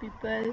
people.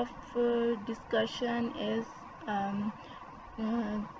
of discussion is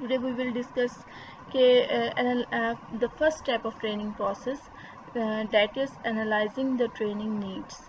Today we will discuss the first step of training process, that is analyzing the training needs.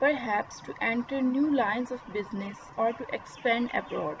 perhaps to enter new lines of business or to expand abroad,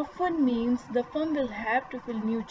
often means the firm will have to fill new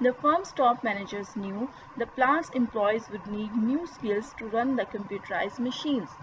the firm's top managers knew the plant's employees would need new skills to run the computerized machines.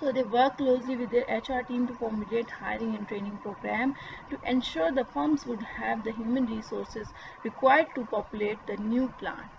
So they work closely with their HR team to formulate hiring and training program to ensure the firms would have the human resources required to populate the new plant.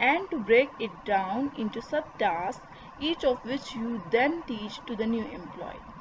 and to break it down into sub-tasks, each of which you then teach to the new employee.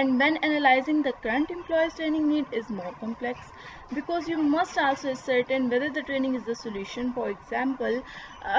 and when analyzing the current employees training need is more complex because you must also ascertain whether the training is the solution. For example,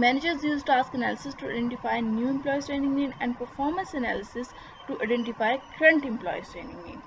managers use task analysis to identify new employees training need and performance analysis to identify current employees training need.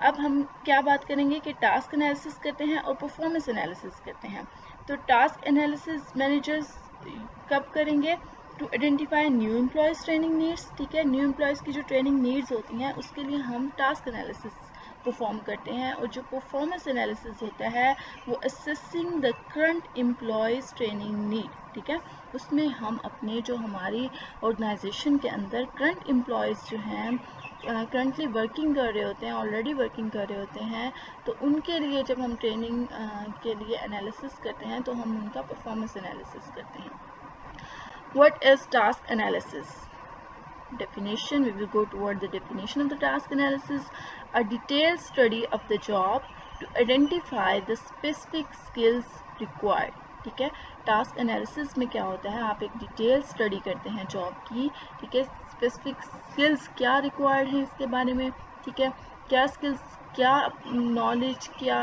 اب ہم کیا بات کریں گے کہ task analysis کرتے ہیں اور پرفارمنس انالیسس کرتے ہیں. تو ٹاسک انالیسس مینیجرز کب کریں گے؟ To identify new employees training needs. ٹھیک ہے، نیو امپلائیز کی جو ٹریننگ نیڈس ہوتی ہیں اس کے لیے ہم ٹاسک انالیسس پرفارم کرتے ہیں. اور جو پرفارمنس انالیسس ہوتا ہے وہ assessing the current employees training need. ٹھیک ہے، اس میں ہم اپنے جو ہماری آرگنائزیشن کے اندر کرنٹ امپلائیز جو ہیں کرنٹلی ورکنگ کر رہے ہوتے ہیں، آلریڈی ورکنگ کر رہے ہوتے ہیں، تو ان کے لیے جب ہم ٹریننگ کے لیے انالیسس کرتے ہیں تو ہم ان کا پرفارمنس انالیسس کرتے ہیں. What is task analysis? Definition, we will go toward the definition of the task analysis. A detailed study of the job to identify the specific skills required. ٹھیک ہے، ٹاسک انالیسس میں کیا ہوتا ہے، آپ ایک ڈیٹیل اسٹڈی کرتے ہیں جاب کی. ٹھیک ہے، اسپیسیفک اسکلس کیا ریکوائرڈ ہیں اس کے بارے میں. ٹھیک ہے، کیا اسکلس، کیا نالج، کیا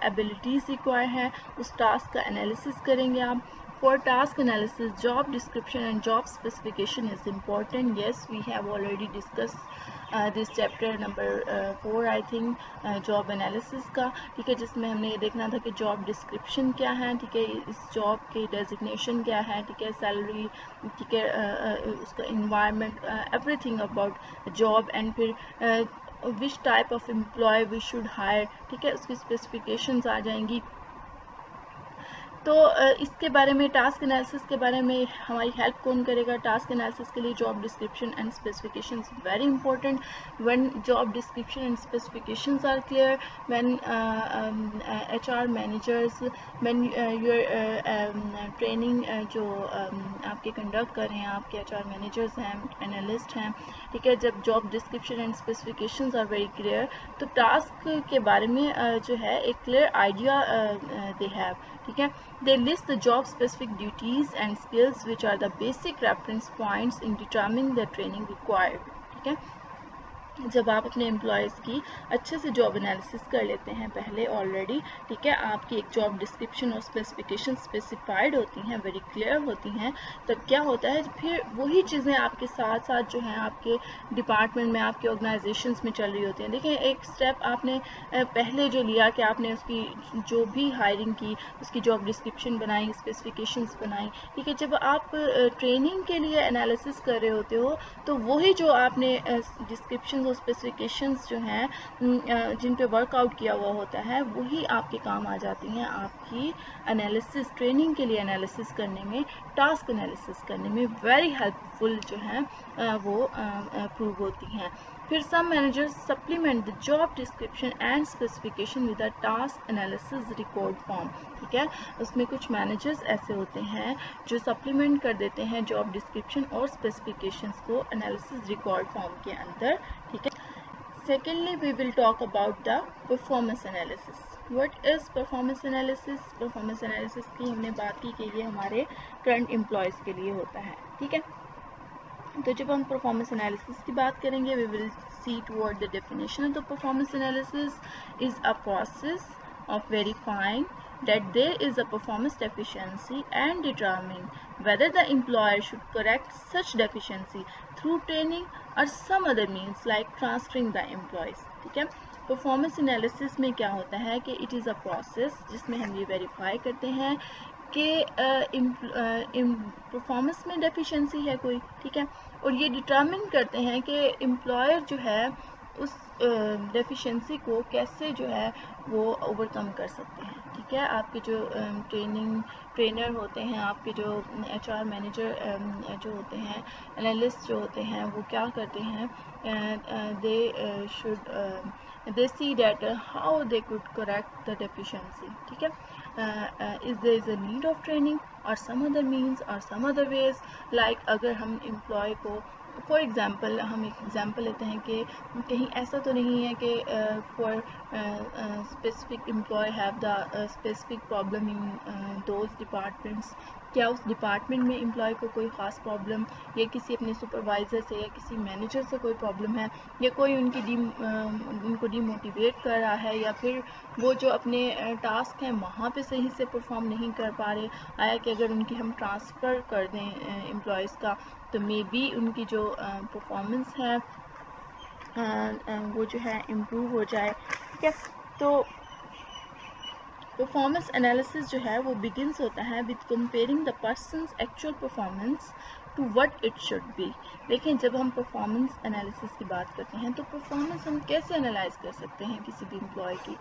ایبلٹیز ریکوائر ہیں، اس ٹاسک کا انالیسس کریں گے آپ. For task analysis, job description and job specification is important. Yes, we have already discussed this chapter number 4, I think, job analysis کا. ٹھیک ہے، جس میں ہم نے یہ دیکھنا تھا کہ job description کیا ہے. ٹھیک ہے، اس job کی designation کیا ہے. ٹھیک ہے، salary، ٹھیک ہے، اس کا environment, everything about job, and پھر which type of employee we should hire. ٹھیک ہے، اس کی specifications آ جائیں گی. تو اس کے بارے میں، ٹاسک انالیسس کے بارے میں ہماری ہیلپ کون کرے گا؟ ٹاسک انالیسس کے لیے job description and specifications very important. When job description and specifications are clear, when H R managers, when your training جو آپ کے کنڈکٹ کر رہے ہیں، آپ کے ایچ آر مینیجرز ہیں، انالسٹ ہیں. ٹھیک ہے، جب job description and specifications are very clear تو ٹاسک کے بارے میں جو ہے ایک کلیئر آئیڈیا دے ہیو. ٹھیک ہے، they list the job specific duties and skills which are the basic reference points in determining the training required. ٹھیک ہے، جب آپ اپنے امپلائیز کی اچھے سے جاب انالیسس کر لیتے ہیں پہلے آلریڈی. ٹھیک ہے، آپ کی ایک جاب ڈسکرپشن اور اسپیسیفکیشن اسپیسیفائڈ ہوتی ہیں، ویری کلیئر ہوتی ہیں، تب کیا ہوتا ہے پھر وہی چیزیں آپ کے ساتھ ساتھ جو ہیں آپ کے ڈپارٹمنٹ میں، آپ کے آرگنائزیشنس میں چل رہی ہوتی ہیں. دیکھیں، ایک اسٹیپ آپ نے پہلے جو لیا کہ آپ نے اس کی جو بھی ہائرنگ کی، اس کی جاب ڈسکرپشن بنائی، اسپیسیفکیشنس بنائی. ٹھیک ہے، جب آپ ٹریننگ کے لیے انالیسس کر رہے ہوتے ہو تو وہی جو آپ نے ڈسکرپشن اسپیسیفکیشنز جو ہیں جن پہ ورک آؤٹ کیا ہوا ہوتا ہے، وہی آپ کے کام آ جاتی ہیں آپ کی انالیسس، ٹریننگ کے لیے انالیسس کرنے میں، ٹاسک انالیسس کرنے میں ویری ہیلپ فل جو ہیں وہ پروو ہوتی ہیں. پھر some managers supplement the job description and specification with a task analysis record form. ٹھیک ہے، اس میں کچھ مینیجرز ایسے ہوتے ہیں جو سپلیمنٹ کر دیتے ہیں جاب ڈسکرپشن اور اسپیسیفکیشنز کو انالیسس ریکارڈ فارم کے اندر. ٹھیک ہے، secondly we will talk about the performance analysis. What is performance analysis? Performance analysis کی ہم نے بات کی کہ یہ ہمارے کرنٹ امپلائیز کے لیے ہوتا ہے. ٹھیک ہے، تو جب ہم پرفارمنس انالیسس کی بات کریں گے، we will see toward the definition of the performance analysis is a process of verifying that there is a performance deficiency and determining whether the employer should correct such deficiency through training or some other means like transferring the employees. ٹھیک ہے، performance analysis میں کیا ہوتا ہے کہ it is a process جس میں ہم یہ ویریفائی کرتے ہیں کہ پرفارمنس میں ڈیفیشنسی ہے کوئی. ٹھیک ہے، اور یہ ڈٹرمن کرتے ہیں کہ امپلائر جو ہے اس ڈیفیشنسی کو کیسے جو ہے وہ اوور کم کر سکتے ہیں. ٹھیک ہے، آپ کے جو ٹرینر ہوتے ہیں، آپ کے جو ایچ آر مینیجر جو ہوتے ہیں، انالسٹ جو ہوتے ہیں، وہ کیا کرتے ہیں، they see that how they could correct the deficiency. ٹھیک ہے، is there is a need of training or some other means or some other ways, like اگر ہم امپلائی کو فار ایگزامپل، ہم ایک ایگزامپل لیتے ہیں کہ کہیں ایسا تو نہیں ہے کہ for specific employee have the specific problem in those departments. کیا اس ڈپارٹمنٹ میں امپلائی کو کوئی خاص پرابلم، یا کسی اپنے سپروائزر سے یا کسی مینیجر سے کوئی پرابلم ہے، یا کوئی ان کو ڈی موٹیویٹ کر رہا ہے، یا پھر وہ جو اپنے ٹاسک ہیں وہاں پہ صحیح سے پرفارم نہیں کر پا رہے. آیا کہ اگر ان کی ہم ٹرانسفر کر دیں امپلائیز کا تو مے بی ان کی جو پرفارمنس ہے وہ جو ہے امپروو ہو جائے. ٹھیک ہے. تو پرفارمنس انالیسس جو ہے وہ بگنس ہوتا ہے with comparing the person's actual performance to what it should be. دیکھیں جب ہم پرفارمنس انالیسس کی بات کرتے ہیں تو پرفارمنس ہم کیسے انالائز کر سکتے ہیں کسی بھی امپلائی کی.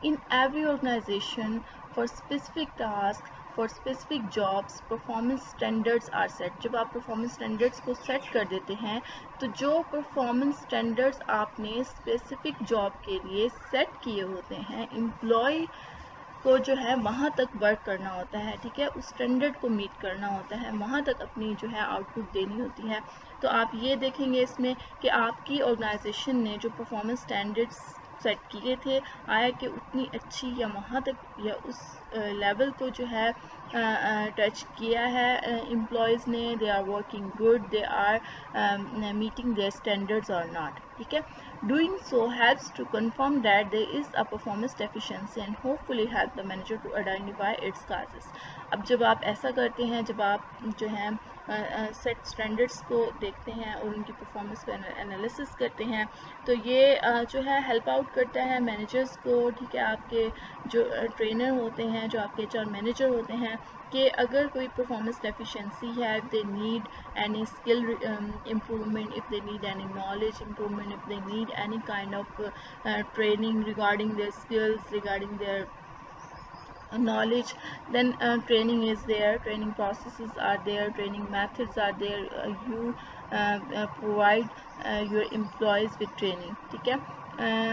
In every organization for specific task for specific jobs performance standards are set. جب آپ پرفارمنس اسٹینڈرڈس کو سیٹ کر دیتے ہیں تو جو پرفارمنس اسٹینڈرڈس آپ نے اسپیسیفک جاب کے لیے سیٹ کیے ہوتے ہیں امپلائی کو جو ہے وہاں تک ورک کرنا ہوتا ہے. ٹھیک ہے. اس اسٹینڈرڈ کو میٹ کرنا ہوتا ہے, وہاں تک اپنی جو ہے آؤٹ پٹ دینی ہوتی ہے. تو آپ یہ دیکھیں گے اس میں کہ آپ کی آرگنائزیشن نے جو پرفارمنس اسٹینڈرڈس سیٹ کیے تھے آیا کہ اتنی اچھی یا وہاں تک یا اس لیول کو جو ہے ٹچ کیا ہے امپلائیز نے. They are working good, they are meeting their standards اور ناٹ. ٹھیک ہے. Doing so helps to confirm that there is a performance deficiency and hopefully help the manager to identify its causes. اب جب آپ ایسا کرتے ہیں, جب آپ جو ہیں سیٹ اسٹینڈرڈس کو دیکھتے ہیں اور ان کی پرفارمنس کا انالیسس کرتے ہیں تو یہ جو ہے ہیلپ آؤٹ کرتا ہے مینیجرس کو. ٹھیک ہے. آپ کے جو ٹرینر ہوتے ہیں, جو آپ کے HR مینیجر ہوتے ہیں, کہ اگر کوئی پرفارمنس ڈیفیشنسی ہے, if they need any skill improvement, if they need any knowledge improvement, if they need any kind of training regarding their skills, regarding their knowledge, then training is there, training processes are there, training methods are there. You provide your employees with training. ٹھیک ہے.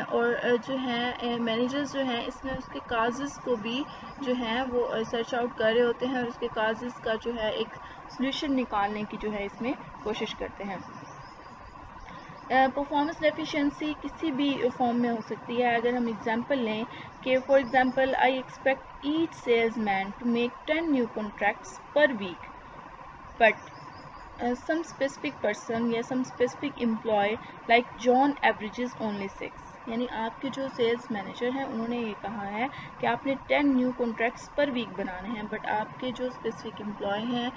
اور جو ہیں managers جو ہیں اس میں اس کے causes کو بھی جو ہیں وہ سرچ آؤٹ کر رہے ہوتے ہیں اور اس کے کازز کا جو ہے ایک سلوشن نکالنے کی جو ہے اس میں کوشش کرتے ہیں. پرفارمنس ڈیفیشنسی کسی بھی فارم میں ہو سکتی ہے. اگر ہم ایگزامپل لیں کہ for example I expect each salesman to make 10 new contracts per week but some specific person یا some specific employee like John averages only 6. یعنی آپ کے جو سیلز مینیجر ہیں انہوں نے یہ کہا ہے کہ آپ نے 10 نیو کانٹریکٹس پر ویک بنانے ہیں, بٹ آپ کے جو اسپیسیفک امپلائی ہیں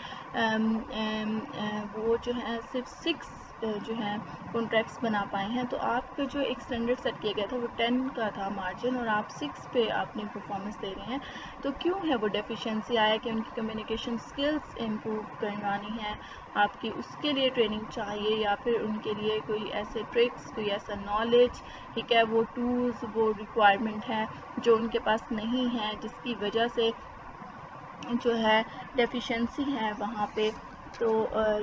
وہ جو ہیں صرف 6 جو ہیں کانٹریکٹس بنا پائے ہیں. تو آپ کا جو ایک اسٹینڈرڈ سیٹ کیا گیا تھا وہ 10 کا تھا مارجن اور آپ 6 پہ آپ نے پرفارمنس دے رہے ہیں. تو کیوں ہے وہ ڈیفیشنسی آیا کہ ان کی کمیونیکیشن اسکلس امپروو کروانی ہے, آپ کی اس کے لیے ٹریننگ چاہیے یا پھر ان کے لیے کوئی ایسے ٹرکس, کوئی ایسا نالج, ٹھیک ہے, وہ ٹولز, وہ ریکوائرمنٹ ہے جو ان کے پاس نہیں ہے جس کی وجہ سے جو ہے ڈیفیشنسی ہے وہاں پہ. تو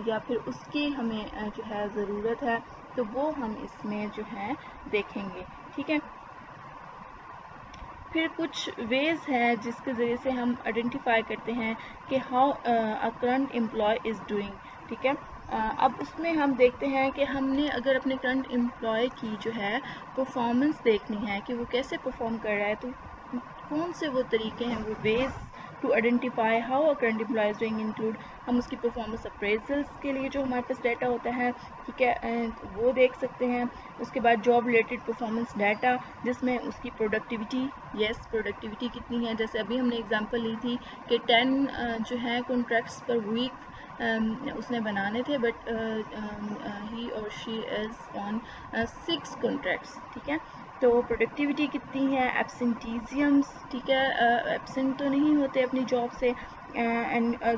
یا پھر اس کی ہمیں جو ہے ضرورت ہے, تو وہ ہم اس میں جو ہے دیکھیں گے. ٹھیک ہے. پھر کچھ ویز ہے جس کے ذریعے سے ہم آئیڈینٹیفائی کرتے ہیں کہ how a current employee is doing. ٹھیک ہے. اب اس میں ہم دیکھتے ہیں کہ ہم نے اگر اپنے کرنٹ امپلائی کی جو ہے پرفارمنس دیکھنی ہے کہ وہ کیسے پرفارم کر رہا ہے, تو کون سے وہ طریقے ہیں, وہ ways to identify how a current employee is doing include ہم اس کی پرفارمنس اپریزلس کے لیے جو ہمارے پاس ڈیٹا ہوتا ہے, ٹھیک ہے, وہ دیکھ سکتے ہیں. اس کے بعد جاب ریلیٹڈ پرفارمنس ڈیٹا جس میں اس کی پروڈکٹیوٹی, پروڈکٹیوٹی کتنی ہے. جیسے ابھی ہم نے اگزامپل لی تھی کہ 10 جو ہے کانٹریکٹس پر ویک اس نے بنانے تھے, بٹ ہی اور شی از آن 6 کانٹریکٹس. ٹھیک ہے. تو پروڈکٹیوٹی کتنی ہے, ایبسنٹیزیمس, ٹھیک ہے, ایبسنٹ تو نہیں ہوتے اپنی جاب سے,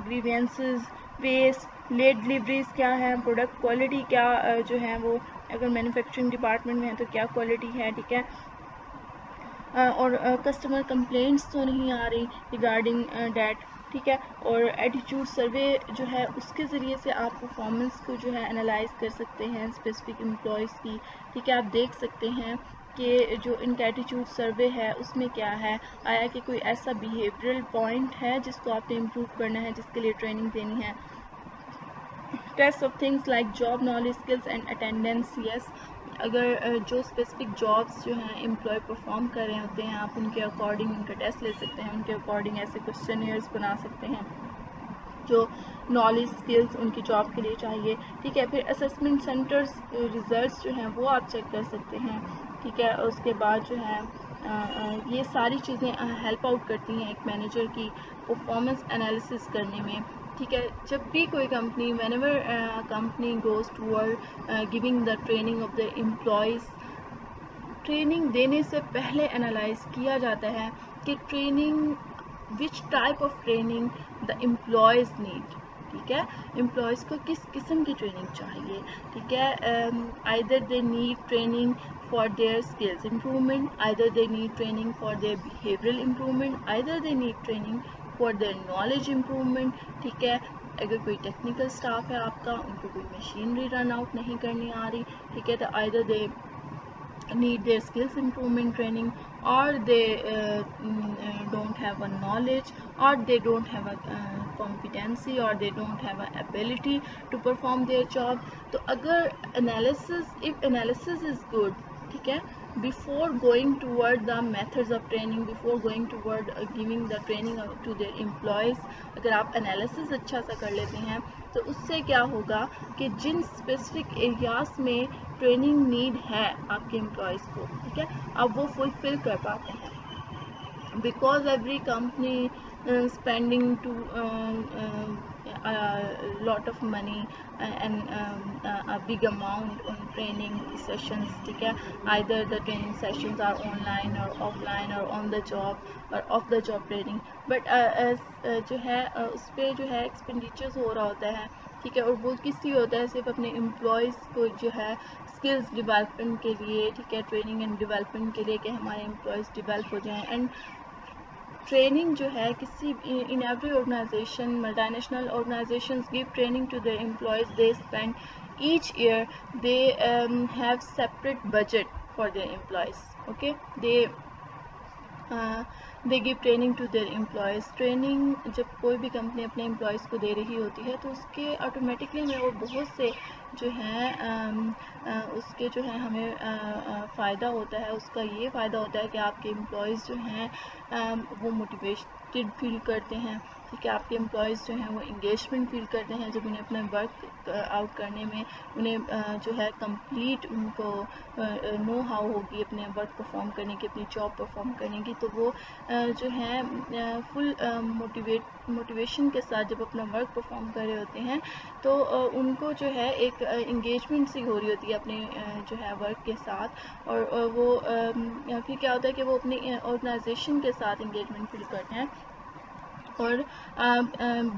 گریوینسز, ویسٹ, لیٹ ڈلیوریز کیا ہے, پروڈکٹ کوالٹی کیا جو ہے وہ اگر مینوفیکچرنگ ڈپارٹمنٹ میں ہے تو کیا کوالٹی ہے. ٹھیک ہے. اور کسٹمر کمپلینٹس تو نہیں آ رہی ریگارڈنگ ڈیٹ. ٹھیک ہے. اور ایٹیٹیوڈ سروے جو ہے اس کے ذریعے سے آپ پرفارمنس کو جو ہے انالائز کر سکتے ہیں اسپیسیفک امپلائیز کی. ٹھیک ہے. آپ دیکھ سکتے ہیں کہ جو ان کا ایٹیٹیوڈ سروے ہے اس میں کیا ہے, آیا کہ کوئی ایسا بیہیورل پوائنٹ ہے جس کو آپ نے امپروو کرنا ہے, جس کے لیے ٹریننگ دینی ہے. Test of things like job knowledge, skills and attendance. Yes, اگر جو اسپیسیفک جابس جو ہیں امپلائی پرفارم کر رہے ہوتے ہیں آپ ان کے اکارڈنگ ان کا ٹیسٹ لے سکتے ہیں, ان کے اکارڈنگ ایسے کوسچنیئرز بنا سکتے ہیں جو نالج اسکلس ان کی جاب کے لیے چاہیے. ٹھیک ہے. پھر اسسمنٹ سینٹرز ریزلٹس جو ہیں وہ آپ چیک کر سکتے ہیں. ٹھیک ہے. اس کے بعد جو ہے یہ ساری چیزیں ہیلپ آؤٹ کرتی ہیں ایک مینیجر کی پرفارمنس انالیسس کرنے میں. ٹھیک ہے. جب بھی کوئی company whenever company goes toward giving the training of their employees, training دینے سے پہلے انالائز کیا جاتا ہے کہ training which type of training the employees need. ٹھیک ہے, امپلائیز کو کس قسم کی ٹریننگ چاہیے. ٹھیک ہے, either they need training for their skills improvement, either they need training for their behavioral improvement, either they need training for their knowledge improvement. ٹھیک ہے, اگر کوئی ٹیکنیکل اسٹاف ہے آپ کا, ان کو کوئی مشینری رن آؤٹ نہیں کرنی آ رہی, ٹھیک ہے, تو either they need their skills improvement training, or they don't have a knowledge, or they don't have a competency, or they don't have a ability to perform their job. تو اگر if analysis is good, ٹھیک ہے, before going toward the methods of training, before going toward giving the training to their employees, اگر آپ analysis اچھا سا کر لیتے ہیں تو اس سے کیا ہوگا کہ جن اسپیسیفک ایریاز میں ٹریننگ نیڈ ہے آپ کے امپلائیز کو, ٹھیک ہے, آپ وہ فلفل کر پاتے ہیں. Because every company spending to a lot of money and a big amount on training sessions. ٹھیک ہے, either the training sessions are online or offline or on the job or off the job training, but جو ہے اس پہ جو ہے expenditures ہو رہا ہوتا ہے. ٹھیک ہے, اور وہ کس لیے ہوتا ہے, صرف اپنے امپلائیز کو جو ہے اسکلز ڈیولپمنٹ کے لیے. ٹھیک ہے, ٹریننگ اینڈ ڈیولپمنٹ کے لیے کہ ہمارے امپلائیز ڈیولپ ہو جائیں. اینڈ ٹریننگ جو ہے کسی in every organization, multinational organizations give training to their employees. They spend each year, they have separate budget for their employees. Okay, they give training to their employees. Training جب کوئی بھی company اپنے employees کو دے رہی ہوتی ہے تو اس کے آٹومیٹکلی میں وہ بہت سے جو ہیں اس کے جو ہے ہمیں فائدہ ہوتا ہے. اس کا یہ فائدہ ہوتا ہے کہ آپ کے امپلائیز جو ہیں وہ موٹیویٹڈ فیل کرتے ہیں. ٹھیک ہے, آپ کے امپلائیز جو ہیں وہ انگیجمنٹ فیل کرتے ہیں. جب انہیں اپنا ورک آؤٹ کرنے میں انہیں جو ہے کمپلیٹ ان کو نو ہاؤ ہوگی اپنے ورک پرفارم کرنے کی, اپنی جاب پرفارم کرنے کی, تو وہ جو ہیں فل موٹیویشن کے ساتھ جب اپنا ورک پرفارم کر رہے ہوتے ہیں تو ان کو جو ہے ایک انگیجمنٹ سی ہو رہی ہوتی ہے اپنے جو ہے ورک کے ساتھ. اور وہ پھر کیا ہوتا ہے کہ وہ اپنی آرگنائزیشن کے ساتھ انگیجمنٹ فیل کرتے ہیں اور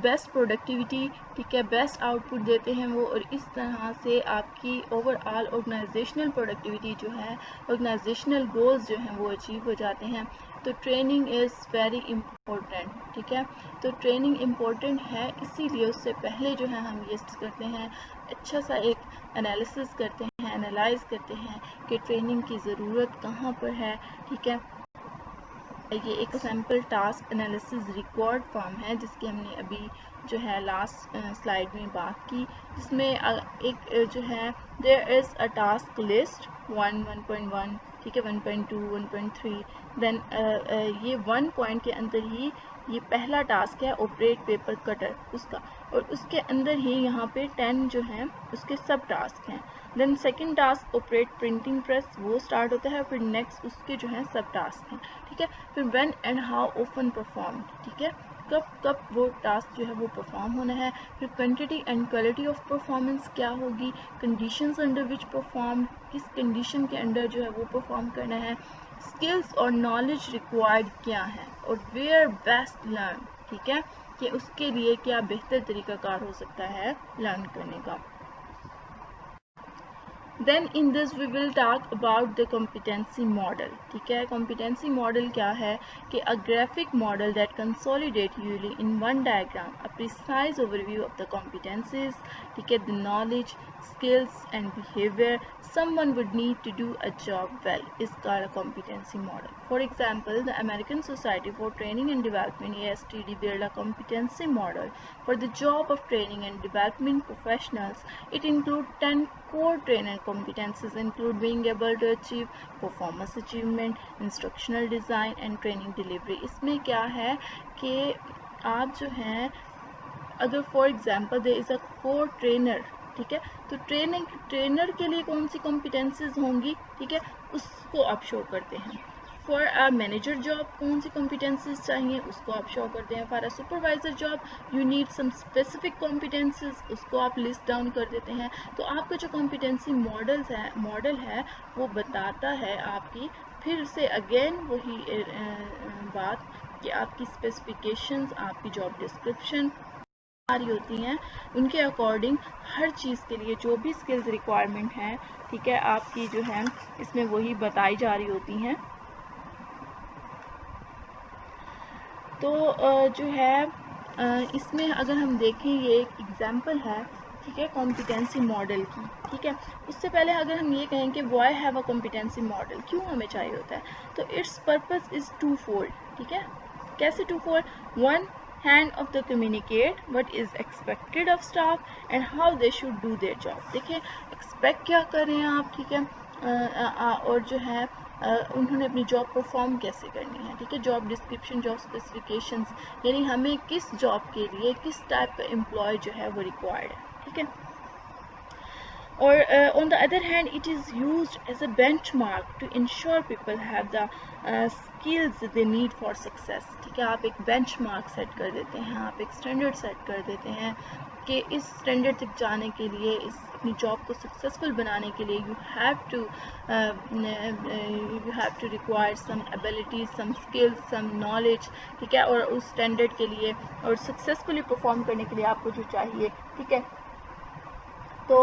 بیسٹ پروڈکٹیوٹی, ٹھیک ہے, بیسٹ آؤٹ پٹ دیتے ہیں وہ. اور اس طرح سے آپ کی اوور آل آرگنائزیشنل پروڈکٹیوٹی جو ہے, آرگنائزیشنل گولز جو ہیں وہ اچیو ہو جاتے ہیں. تو ٹریننگ از ویری امپورٹنٹ. ٹھیک ہے, تو ٹریننگ امپورٹنٹ ہے, اسی لیے اس سے پہلے جو ہے ہم یہ کرتے ہیں, اچھا سا ایک انالیسس کرتے ہیں, انالائز کرتے ہیں کہ ٹریننگ کی ضرورت کہاں پر ہے. ٹھیک ہے, یہ ایک sample task analysis record form ہے جس کی ہم نے ابھی جو ہے لاسٹ سلائیڈ میں بات کی, جس میں ایک جو ہے there is a task list 1.1, ٹھیک ہے, 1.2, 1.3, دین یہ 1 پوائنٹ کے اندر ہی یہ پہلا ٹاسک ہے آپریٹ پیپر کٹر اس کا, اور اس کے اندر ہی یہاں پہ 10 جو ہیں اس کے سب ٹاسک ہیں. Then second task operate printing press, وہ اسٹارٹ ہوتا ہے, پھر نیکسٹ اس کے جو ہیں سب ٹاسک ہیں. ٹھیک ہے, پھر when and how open perform, ٹھیک ہے, کب وہ ٹاسک جو ہے وہ پرفارم ہونا ہے. پھر quantity and quality of performance کیا ہوگی, کنڈیشنز انڈر وچ پرفارم, کس کنڈیشن کے انڈر جو ہے وہ پرفارم کرنا ہے, اسکلس اور نالج ریکوائرڈ کیا ہے, اور ویئر بیسٹ لرن. ٹھیک ہے, کہ اس کے لیے کیا بہتر طریقہ کار ہو سکتا ہے لرن کرنے کا. Then in this we will talk about the competency model. ٹھیک ہے, competency model کیا ہے کہ a graphic model that consolidate usually in one diagram a precise overview of the competencies. ٹھیک ہے, the knowledge, skills and behavior someone would need to do a job well is called a competency model. For example, the American Society for Training and Development ASTD built a competency model for the job of training and development professionals. It includes 10 core trainer competencies include being able to achieve performance achievement, instructional design and training delivery. اس میں کیا ہے کہ آپ جو ہیں اگر for example there is a core trainer, ٹھیک ہے, تو ٹرینر کے لیے کون سی کمپیٹنسیز ہوں گی, ٹھیک ہے, اس کو آپ شو کرتے ہیں. فار اے مینیجر جاب کون سی کمپیٹنسیز چاہیے اس کو آپ شو کرتے ہیں. For a supervisor job you need some specific competencies اس کو آپ لسٹ ڈاؤن کر دیتے ہیں. تو آپ کا جو کمپیٹنسی ماڈل ہے وہ بتاتا ہے آپ کی پھر سے اگین وہی بات کہ آپ کی اسپیسیفکیشنز آپ کی جاب ڈسکرپشن رہی ہوتی ہیں ان کے اکارڈنگ ہر چیز کے لیے جو بھی اسکلز ریکوائرمنٹ ہیں ٹھیک ہے آپ کی جو ہے اس میں وہی بتائی جا رہی ہوتی ہیں. تو جو ہے اس میں اگر ہم دیکھیں یہ ایک ایگزامپل ہے ٹھیک ہے کمپیٹنسی ماڈل کی. ٹھیک ہے اس سے پہلے اگر ہم یہ کہیں کہ why have a competency model کیوں ہمیں چاہیے ہوتا ہے تو its purpose is twofold. ٹھیک ہے کیسے twofold? One hand of the communicate what is expected of staff and how they should do their job. دیکھیں expect کیا کر رہے ہیں آپ ٹھیک ہے اور جو ہے انہوں نے اپنی جاب پرفارم کیسے کرنی ہے. ٹھیک ہے جاب ڈسکرپشن جاب اسپیسیفکیشنز یعنی ہمیں کس جاب کے لیے کس ٹائپ کا امپلائی جو ہے وہ ریکوائرڈ ہے. ٹھیک ہے اور on the other hand it is used as a benchmark to ensure people have the skills they need for success. ٹھیک ہے آپ ایک بینچ مارک سیٹ کر دیتے ہیں آپ ایک اسٹینڈرڈ سیٹ کر دیتے ہیں کہ اس اسٹینڈرڈ تک جانے کے لیے اس اپنی جاب کو سکسیزفل بنانے کے لیے you have to require some abilities some skills some knowledge. ٹھیک ہے اور اس اسٹینڈرڈ کے لیے اور سکسیزفلی پرفارم کرنے کے لیے آپ کو جو چاہیے. ٹھیک ہے تو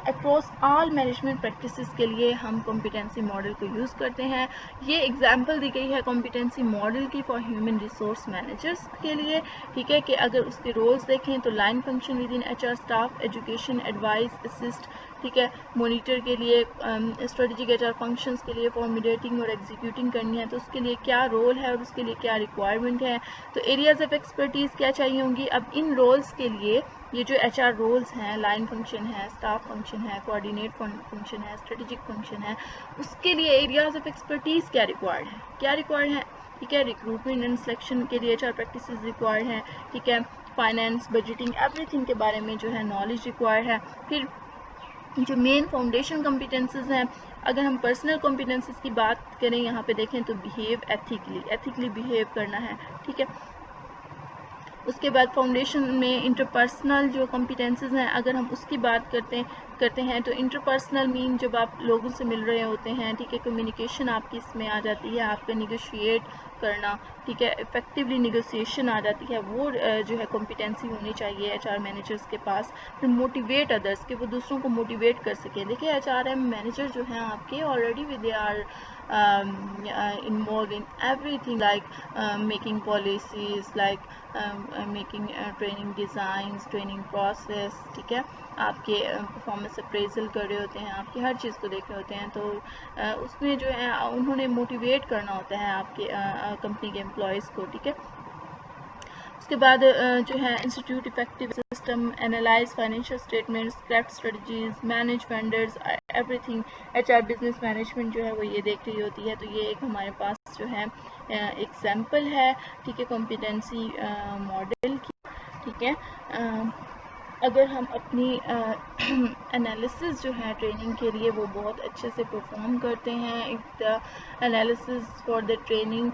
اکراس آل مینجمنٹ پریکٹسز کے لیے ہم کمپیٹنسی ماڈل کو یوز کرتے ہیں. یہ ایگزامپل دی گئی ہے کمپیٹنسی ماڈل کی فار ہیومن ریسورس مینیجرس کے لیے. ٹھیک ہے کہ اگر اس کے رولز دیکھیں تو line function within H R staff education advise assist. ٹھیک ہے مانیٹر کے لیے اسٹریٹجک ایچ آر فنکشنز کے لیے فارمولیٹنگ اور ایگزیکیوٹنگ کرنی ہے تو اس کے لیے کیا رول ہے اور اس کے لیے کیا ریکوائرمنٹ ہے. تو ایریاز آف ایکسپرٹیز کیا چاہیے ہوں گی. اب ان رولز کے لیے یہ جو ایچ آر رولز ہیں لائن فنکشن ہے اسٹاف فنکشن ہے کوآرڈینیٹ فنکشن ہے اسٹریٹجک فنکشن ہے اس کے لیے ایریاز آف ایکسپرٹیز کیا ریکوائرڈ ہے. ٹھیک ہے ریکروٹمنٹ اینڈ سلیکشن کے لیے ایچ آر پریکٹسز ریکوائرڈ ہیں. ٹھیک ہے فائنینس بجٹنگ ایوری تھنگ کے بارے میں جو ہے نالج ریکوائرڈ ہے. پھر جو مین فاؤنڈیشن کمپیٹنسز ہیں اگر ہم پرسنل کمپیٹنسز کی بات کریں یہاں پہ دیکھیں تو بیہیو ایتھیکلی بیہیو کرنا ہے. ٹھیک ہے اس کے بعد فاؤنڈیشن میں انٹرپرسنل جو کمپیٹنسز ہیں اگر ہم اس کی بات کرتے ہیں تو انٹرپرسنل مین جب آپ لوگوں سے مل رہے ہوتے ہیں. ٹھیک ہے کمیونیکیشن آپ کی اس میں آ جاتی ہے آپ کا نیگوشیٹ کرنا. ٹھیک ہے افیکٹولی نیگوسیشن آ جاتی ہے وہ جو ہے کمپیٹنسی ہونی چاہیے ایچ آر مینیجرس کے پاس. پھر موٹیویٹ ادرس کہ وہ دوسروں کو موٹیویٹ کر سکیں. دیکھیں ایچ آر ایم مینیجر جو ہیں آپ کے already they are involved in everything like making policies like making training designs training process. ٹھیک ہے آپ کے پرفارمنس اپریزل کر رہے ہوتے ہیں آپ کی ہر چیز کو دیکھ رہے ہوتے ہیں تو اس میں جو ہے انہوں نے موٹیویٹ کرنا ہوتا ہے آپ کے کمپنی کے امپلائیز کو. ٹھیک ہے اس کے بعد جو ہے institute effective system analyze financial statements craft strategies manage vendors everything. H R business management جو ہے وہ یہ دیکھ رہی ہوتی ہے. تو یہ ایک ہمارے پاس جو ہے ایگزامپل ہے. ٹھیک ہے کمپیٹنسی ماڈل کی. ٹھیک ہے اگر ہم اپنی انالیسز جو ہے ٹریننگ کے لیے وہ بہت اچھے سے پرفارم کرتے ہیں if the analysis for the training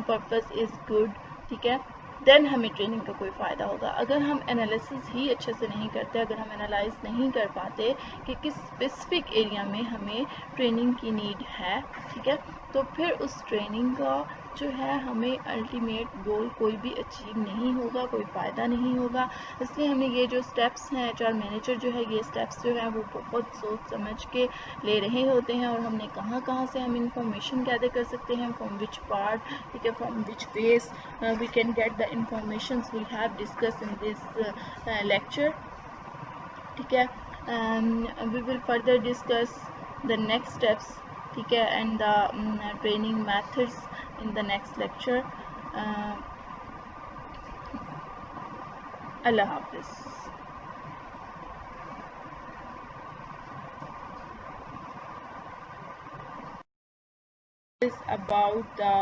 purpose is good. ٹھیک ہے دین ہمیں ٹریننگ کا کوئی فائدہ ہوگا. اگر ہم انالیسز ہی اچھے سے نہیں کرتے اگر ہم انالائز نہیں کر پاتے کہ کس اسپیسیفک ایریا میں ہمیں ٹریننگ کی نیڈ ہے. ٹھیک ہے تو پھر اس ٹریننگ کا جو ہے ہمیں الٹیمیٹ گول کوئی بھی اچیو نہیں ہوگا کوئی فائدہ نہیں ہوگا. اس لیے ہمیں یہ جو اسٹیپس ہیں ایچ آر مینیجر جو ہے یہ اسٹیپس جو ہیں وہ بہت سوچ سمجھ کے لے رہے ہوتے ہیں اور ہم نے کہاں سے ہم انفارمیشن گیدر کر سکتے ہیں فرام وچ پارٹ. ٹھیک ہے from which base we can get the informations we have discussed in this lecture. ٹھیک ہے we will further discuss the next steps. ٹھیک ہے and the training methods in the next lecture. اللہ حافظ. Is about the